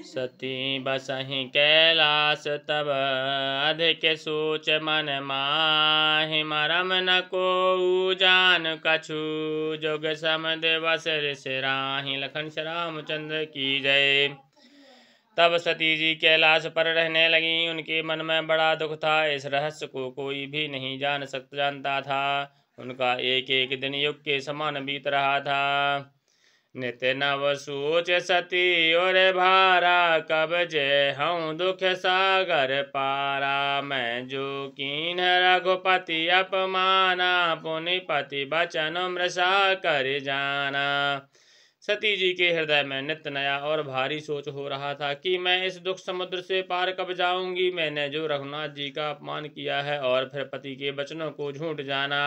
सती बसहि कैलास तब अधिक सोच मन माहि मरम न को जान कछु जोग सम दिवस ऋषि राहि। लखन श्री रामचंद्र की जय। तब सती जी कैलाश पर रहने लगी। उनके मन में बड़ा दुख था। इस रहस्य को कोई भी नहीं जानता था। उनका एक एक दिन युग के समान बीत रहा था। नित्य नव सोच सती और भारा कब जय हूँ दुख सागर पारा। मैं जो कीन रघुपति अपमाना पुनिपति बचन मृषा कर जाना। सती जी के हृदय में नित्य नया और भारी सोच हो रहा था कि मैं इस दुख समुद्र से पार कब जाऊंगी। मैंने जो रघुनाथ जी का अपमान किया है और फिर पति के वचनों को झूठ जाना,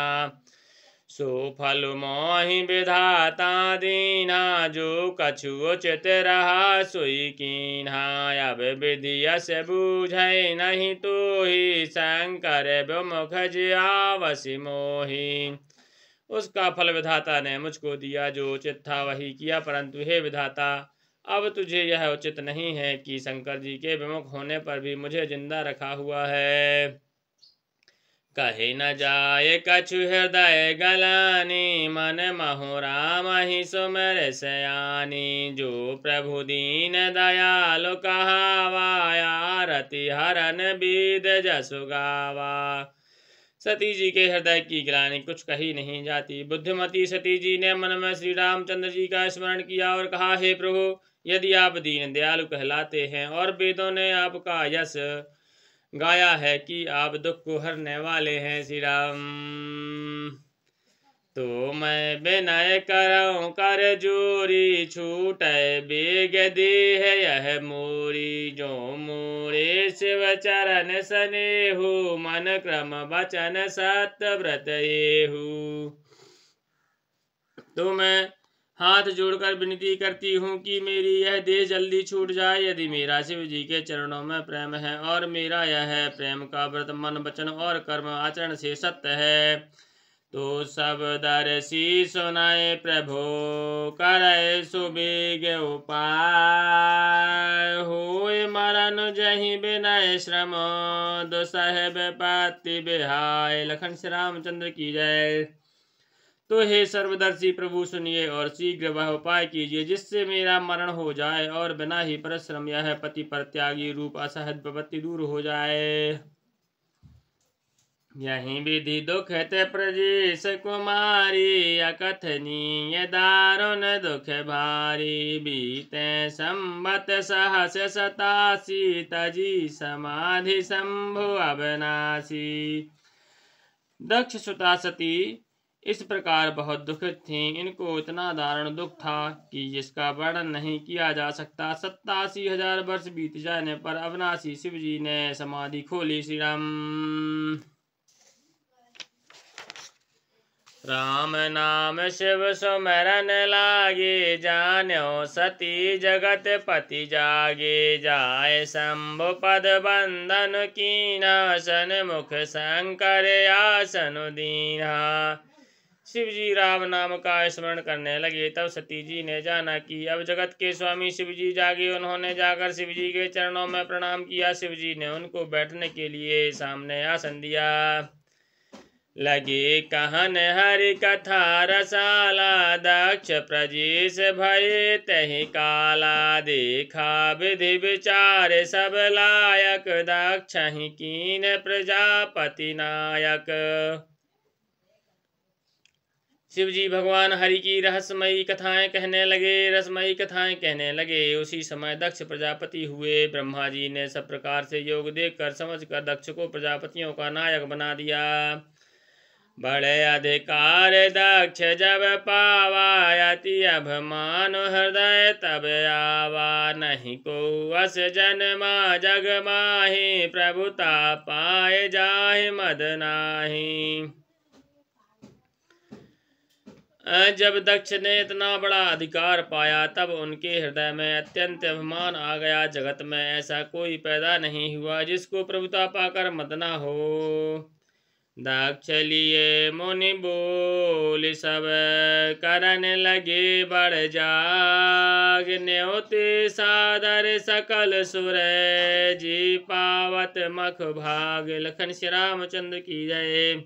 सो फल मोहि विधाता दीना। जो कछु उचित रहा सोई कीन्हा। अब विधि यस बूझै नहीं तो ही शंकर विमुख जियावसि मोहि। उसका फल विधाता ने मुझको दिया। जो उचित था वही किया, परंतु हे विधाता अब तुझे यह उचित नहीं है कि शंकर जी के विमुख होने पर भी मुझे जिंदा रखा हुआ है। कहे न जाए कछु हृदय गलानी मन महु राम ही सुमर सयानी। जो प्रभु दीन दयालु कहावा आरती हरन बीद जसु गावा। सती जी के हृदय की ग्लानि कुछ कही नहीं जाती। बुद्धिमती सती जी ने मन में श्री रामचंद्र जी का स्मरण किया और कहा, हे प्रभु यदि आप दीन दयालु कहलाते हैं और वेदों ने आपका यश गाया है कि आप दुख को हरने वाले हैं श्री राम, तो मैं विनय करऊं कर जोरी। छूटै बेग देह यह मोरी। जो मोरे शिव चरण सनेहु मन क्रम वचन सत्य व्रत येहु। तो मैं हाथ जोड़कर विनती करती हूँ कि मेरी यह देह जल्दी छूट जाए। यदि मेरा शिव जी के चरणों में प्रेम है और मेरा यह प्रेम का व्रत मन वचन और कर्म आचरण से सत्य है, तो सब दर्शी सुनाए प्रभु करे सुबेग उपाय। होय मरण जहि विनय श्रम दुसह विपत्ति बिहाय। लखन श्री रामचंद्र की जय। तो हे सर्वदर्शी प्रभु सुनिए और शीघ्र वह उपाय कीजिए जिससे मेरा मरण हो जाए और बिना ही परिश्रम यह पति पर त्यागी रूप असहज विपत्ति दूर हो जाए। यही विधि दुख ते प्रजेश कुमारी। अकथनीय दारुण दुख भारी। बीते संवत सहस 87 तजी समाधि शंभु अविनाशी। दक्ष सुता सती इस प्रकार बहुत दुखित थीं। इनको इतना दारुण दुख था कि जिसका वर्णन नहीं किया जा सकता। 87,000 वर्ष बीत जाने पर अविनाशी शिव जी ने समाधि खोली। श्री राम। राम नाम शिव सुमरन लागे। जान्यो सती जगत पति जागे। जाय शंभु पद बंधन कीना। सन्मुख शंकर आसन दीना। शिव जी राम नाम का स्मरण करने लगे। तब सती जी ने जाना कि अब जगत के स्वामी शिव जी जागे। उन्होंने जाकर शिव जी के चरणों में प्रणाम किया। शिव जी ने उनको बैठने के लिए सामने आसन दिया। लगे कहन हरि कथा रसाला। दक्ष प्रजेश भय तहि काला। देखा विधि विचार सब लायक। दक्ष ही कीन प्रजापति नायक। शिव जी भगवान हरि की रहस्यमयी कथाएं कहने लगे। रसमयी कथाएं कहने लगे। उसी समय दक्ष प्रजापति हुए। ब्रह्मा जी ने सब प्रकार से योग देखकर समझकर दक्ष को प्रजापतियों का नायक बना दिया। बड़े अधिकार दक्ष जब पावा। अति अभिमान हृदय तब आवा। नहीं को अस जन्मा जग माहि। प्रभुता पाए जाहि मद नाही। जब दक्ष ने इतना बड़ा अधिकार पाया तब उनके हृदय में अत्यंत अभिमान आ गया। जगत में ऐसा कोई पैदा नहीं हुआ जिसको प्रभुता पाकर मद ना हो। दक्ष लिए मुनि बोल सब करन लगे बढ़ जाग न्योते सादर सकल सुर जी पावत मख भाग। लखन श्री रामचंद्र की जय।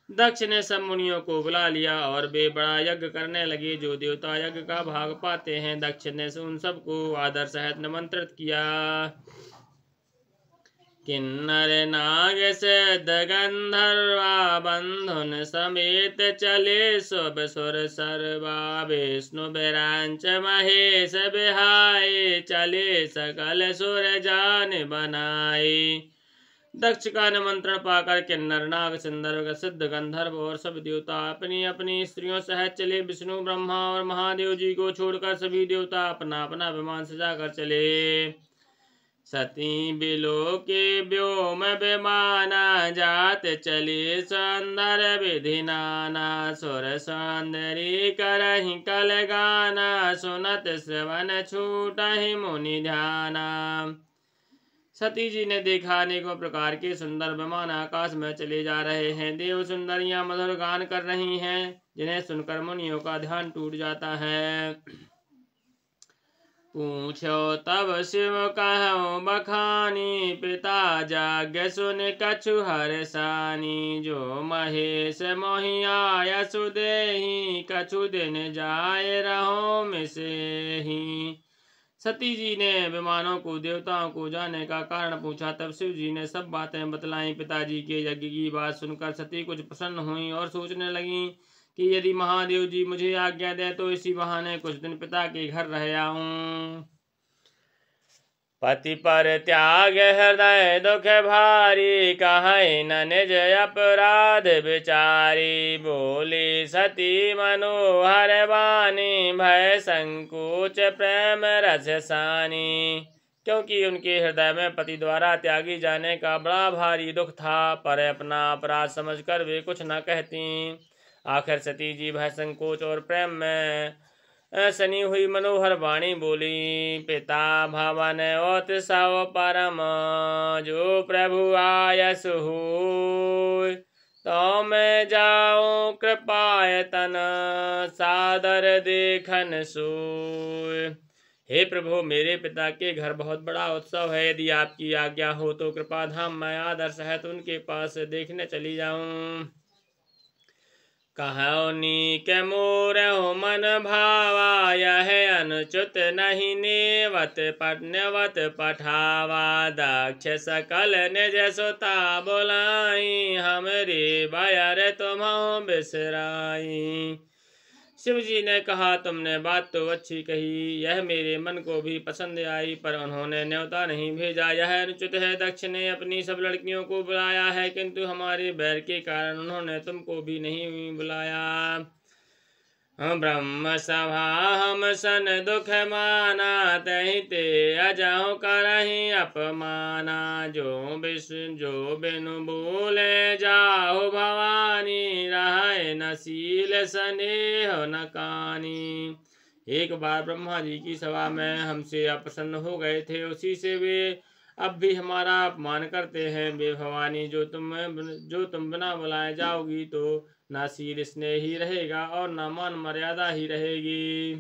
दक्ष ने सब मुनियों को बुला लिया और वे बड़ा यज्ञ करने लगे। जो देवता यज्ञ का भाग पाते हैं, दक्ष ने उन सबको आदर सहित निमंत्रित किया। किन्नर नाग सिद्ध गंधर्वा बंधुन समेत चले शुभ सुर सर्वा। विष्णु विरांच महेश बिहाय चले सकल सुर जान बनाए। दक्ष का निमंत्रण पाकर किन्नर नाग सिंदर सिद्ध गंधर्व और सब देवता अपनी अपनी स्त्रियों सहित चले। विष्णु ब्रह्मा और महादेव जी को छोड़कर सभी देवता अपना अपना विमान सजाकर चले। सती बिलो के व्योम विमाना जात चले सुंदर विधि नाना। सुर सौंदर्य करहि कल गाना सुनत श्रवण छूटहि मुनि ध्याना। सती जी ने देखा अनेकों प्रकार के सुंदर विमान आकाश में चले जा रहे हैं। देव सुंदरियां मधुर गान कर रही हैं, जिन्हें सुनकर मुनियों का ध्यान टूट जाता है। पूछो तब शिव कहो बखानी पिता जाग्ञ सुन कछु हरसानी। जो महेश मोहिया यशु देहि कछु दिन जाए रहो मिसेहि। सती जी ने विमानों को देवताओं को जाने का कारण पूछा। तब शिव जी ने सब बातें बतलाई। पिताजी के यज्ञ की बात सुनकर सती कुछ प्रसन्न हुई और सोचने लगी कि यदि महादेव जी मुझे आज्ञा दें तो इसी बहाने कुछ दिन पिता के घर रह आऊं। पति पर त्याग हृदय दुख भारी कहे न निज अपराध विचारी। बोली सती मनोहर वाणी भय संकोच प्रेम रस सानी। क्योंकि उनके हृदय में पति द्वारा त्यागी जाने का बड़ा भारी दुख था, पर अपना अपराध समझकर वे कुछ न कहती। आखिर सती जी भय संकोच और प्रेम में सनी हुई मनोहर वाणी बोली। पिता भवन उत्सव परम जो प्रभु आयस हो। तो मैं जाऊं कृपायतन सादर देखन सोय। हे प्रभु, मेरे पिता के घर बहुत बड़ा उत्सव है। यदि आपकी आज्ञा हो तो कृपा धाम मैं आदर सहित उनके पास देखने चली जाऊं। कहो नीक मोर हो मन भावा यह अनुचित नहीं नेवत पट्नवत पठावा। दक्ष सकल निज सुता बोलाई हमरे बयर तुम्हों बिसराई। शिव जी ने कहा, तुमने बात तो अच्छी कही, यह मेरे मन को भी पसंद आई, पर उन्होंने न्योता नहीं भेजा, यह अनुचित है। दक्ष ने अपनी सब लड़कियों को बुलाया है, किंतु हमारे बैर के कारण उन्होंने तुमको भी नहीं बुलाया। ब्रह्म सभा हम सन दुख माना तहि ते अजहु करहि अपमाना। जो बिनु बोले जाहु भवानी रहे न शील स्नेह न कानी। एक बार ब्रह्मा जी की सभा में हमसे अप्रसन्न हो गए थे, उसी से वे अब भी हमारा अपमान करते हैं। वे भवानी, जो तुम बिना बुलाए जाओगी तो ना शील स्नेह ही रहेगा और ना मान मर्यादा ही रहेगी।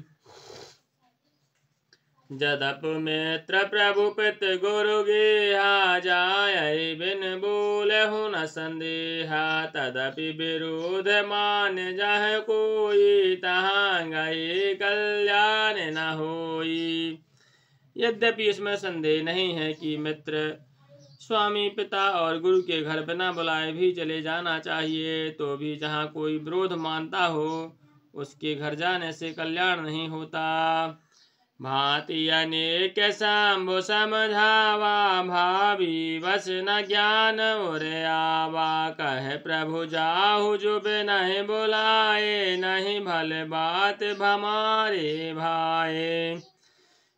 जदप मित्र प्रभु पित गुरु गेहा जाय बिन बोलहु न संदेहा। तदपि विरोध मान जह कोई तहाँ गए कल्याण न होई। यद्यपि इसमें संदेह नहीं है कि मित्र, स्वामी, पिता और गुरु के घर बिना बुलाए भी चले जाना चाहिए, तो भी जहाँ कोई विरोध मानता हो उसके घर जाने से कल्याण नहीं होता। भांति अनेक शंभु समझावा भावी बस न ज्ञान उर आवा। कह प्रभु जाहु जो बिनहि बुलाए नहीं भले बात भमारे भाए।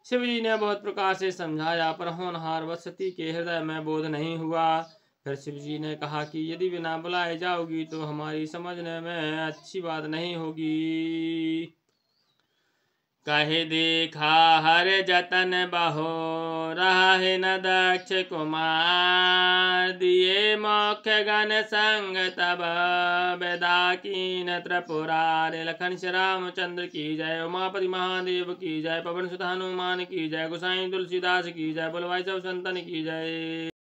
शिव जी ने बहुत प्रकार से समझाया, पर होनहार वसती के हृदय में बोध नहीं हुआ। फिर शिव जी ने कहा कि यदि बिना बुलाए जाओगी तो हमारी समझने में अच्छी बात नहीं होगी। कहि दीखा हर जतन बहो रहा है न दक्ष कुमार। दिए मोक्ष गण संग तब बेदाकीन त्रिपुरारे। लखन श्री रामचंद्र की जय। उमापति महादेव की जय। पवन सुत हनुमान की जय। गोसाई तुलसीदास की जय। बोलो भाई सब संतन की जय।